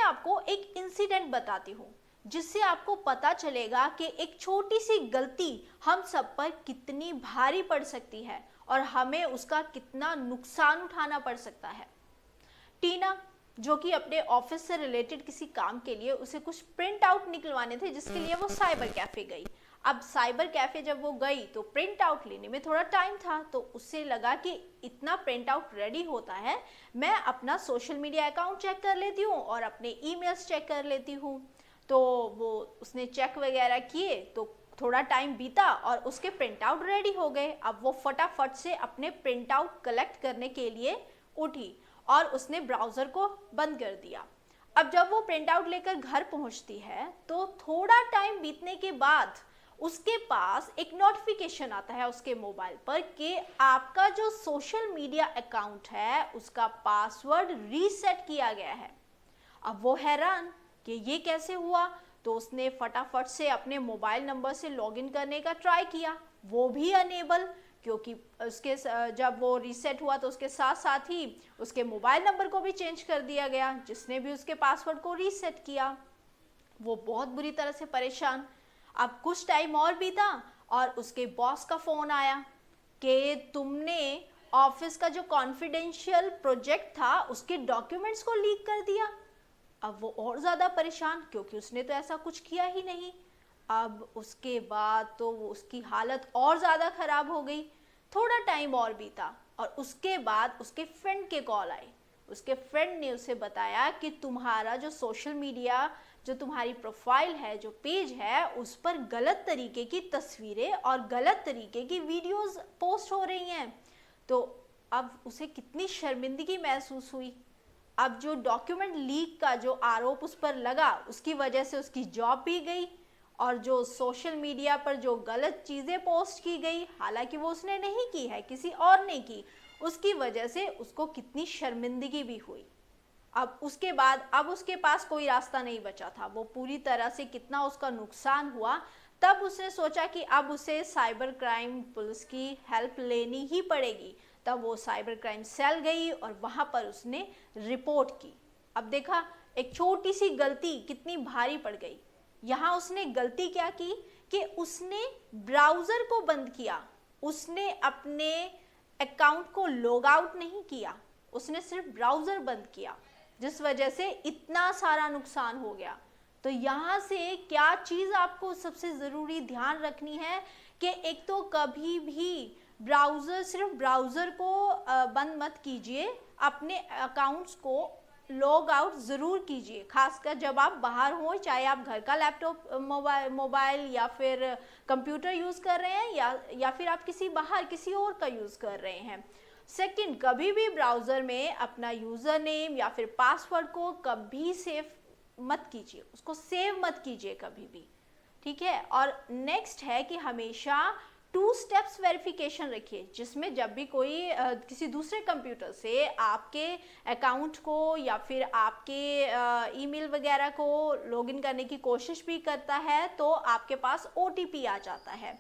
आपको एक इंसिडेंट बताती हूँ जिससे आपको पता चलेगा कि एक छोटी सी गलती हम सब पर कितनी भारी पड़ सकती है और हमें उसका कितना नुकसान उठाना पड़ सकता है। टीना, जो कि अपने ऑफिस से रिलेटेड किसी काम के लिए उसे कुछ प्रिंट आउट निकलवाने थे, जिसके लिए वो साइबर कैफे गई। अब साइबर कैफे जब वो गई तो प्रिंट आउट लेने में थोड़ा टाइम था, तो उससे लगा कि इतना प्रिंट आउट रेडी होता है, मैं अपना सोशल मीडिया अकाउंट चेक कर लेती हूँ और अपने ईमेल्स चेक कर लेती हूँ। तो वो उसने चेक वगैरह किए तो थोड़ा टाइम बीता और उसके प्रिंट आउट रेडी हो गए। अब वो फटाफट से अपने प्रिंट आउट कलेक्ट करने के लिए उठी और उसने ब्राउज़र को बंद कर दिया। अब जब वो प्रिंट आउट लेकर घर पहुंचती है तो थोड़ा टाइम बीतने के बाद उसके पास एक नोटिफिकेशन आता है उसके मोबाइल पर कि आपका जो सोशल मीडिया अकाउंट है उसका पासवर्ड रीसेट किया गया है। अब वो हैरान कि ये कैसे हुआ, तो उसने फटाफट से अपने मोबाइल नंबर से लॉगिन करने का ट्राई किया, वो भी अनेबल, क्योंकि उसके जब वो रीसेट हुआ तो उसके साथ साथ ही उसके मोबाइल नंबर को भी चेंज कर दिया गया, जिसने भी उसके पासवर्ड को रीसेट किया। वो बहुत बुरी तरह से परेशान। अब कुछ टाइम और बीता और उसके बॉस का फ़ोन आया कि तुमने ऑफिस का जो कॉन्फिडेंशियल प्रोजेक्ट था उसके डॉक्यूमेंट्स को लीक कर दिया। अब वो और ज़्यादा परेशान, क्योंकि उसने तो ऐसा कुछ किया ही नहीं। अब उसके बाद तो वो उसकी हालत और ज़्यादा ख़राब हो गई। थोड़ा टाइम और बीता और उसके बाद उसके फ्रेंड के कॉल आई। उसके फ्रेंड ने उसे बताया कि तुम्हारा जो सोशल मीडिया, जो तुम्हारी प्रोफाइल है, जो पेज है, उस पर गलत तरीके की तस्वीरें और गलत तरीके की वीडियोस पोस्ट हो रही हैं। तो अब उसे कितनी शर्मिंदगी महसूस हुई। अब जो डॉक्यूमेंट लीक का जो आरोप उस पर लगा, उसकी वजह से उसकी जॉब भी गई और जो सोशल मीडिया पर जो गलत चीज़ें पोस्ट की गई, हालांकि वो उसने नहीं की है, किसी और ने की, उसकी वजह से उसको कितनी शर्मिंदगी भी हुई। अब उसके बाद अब उसके पास कोई रास्ता नहीं बचा था, वो पूरी तरह से कितना उसका नुकसान हुआ। तब उसने सोचा कि अब उसे साइबर क्राइम पुलिस की हेल्प लेनी ही पड़ेगी। तब वो साइबर क्राइम सेल गई और वहाँ पर उसने रिपोर्ट की। अब देखा, एक छोटी सी गलती कितनी भारी पड़ गई। यहाँ उसने गलती क्या की कि उसने ब्राउज़र को बंद किया, उसने अपने अकाउंट को लॉग आउट नहीं किया, उसने सिर्फ ब्राउज़र बंद किया, जिस वजह से इतना सारा नुकसान हो गया। तो यहाँ से क्या चीज़ आपको सबसे ज़रूरी ध्यान रखनी है कि एक तो कभी भी सिर्फ ब्राउज़र को बंद मत कीजिए, अपने अकाउंट्स को लॉग आउट ज़रूर कीजिए, खासकर जब आप बाहर हो, चाहे आप घर का लैपटॉप, मोबाइल या फिर कंप्यूटर यूज़ कर रहे हैं या फिर आप किसी और का यूज़ कर रहे हैं। सेकंड, कभी भी ब्राउज़र में अपना यूज़र नेम या फिर पासवर्ड को कभी सेव मत कीजिए, उसको सेव मत कीजिए कभी भी, ठीक है। और नेक्स्ट है कि हमेशा 2 स्टेप्स वेरिफिकेशन रखिए, जिसमें जब भी कोई किसी दूसरे कंप्यूटर से आपके अकाउंट को या फिर आपके ईमेल वगैरह को लॉगिन करने की कोशिश भी करता है तो आपके पास OTP आ जाता है।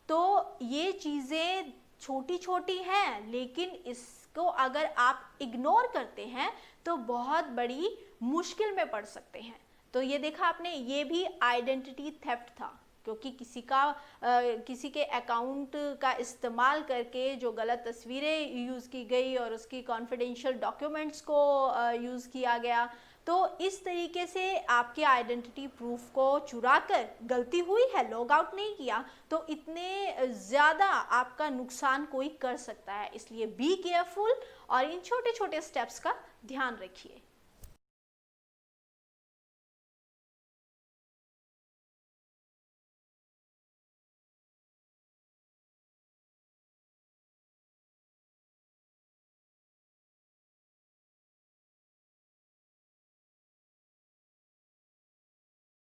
तो ये चीज़ें छोटी छोटी हैं, लेकिन इसको अगर आप इग्नोर करते हैं तो बहुत बड़ी मुश्किल में पड़ सकते हैं। तो ये देखा आपने, ये भी आइडेंटिटी थेफ्ट था, क्योंकि किसी के अकाउंट का इस्तेमाल करके जो गलत तस्वीरें यूज़ की गई और उसकी कॉन्फिडेंशियल डॉक्यूमेंट्स को यूज़ किया गया। तो इस तरीके से आपके आइडेंटिटी प्रूफ को चुरा कर, गलती हुई है, लॉग आउट नहीं किया, तो इतने ज़्यादा आपका नुकसान कोई कर सकता है। इसलिए बी केयरफुल और इन छोटे छोटे स्टेप्स का ध्यान रखिए।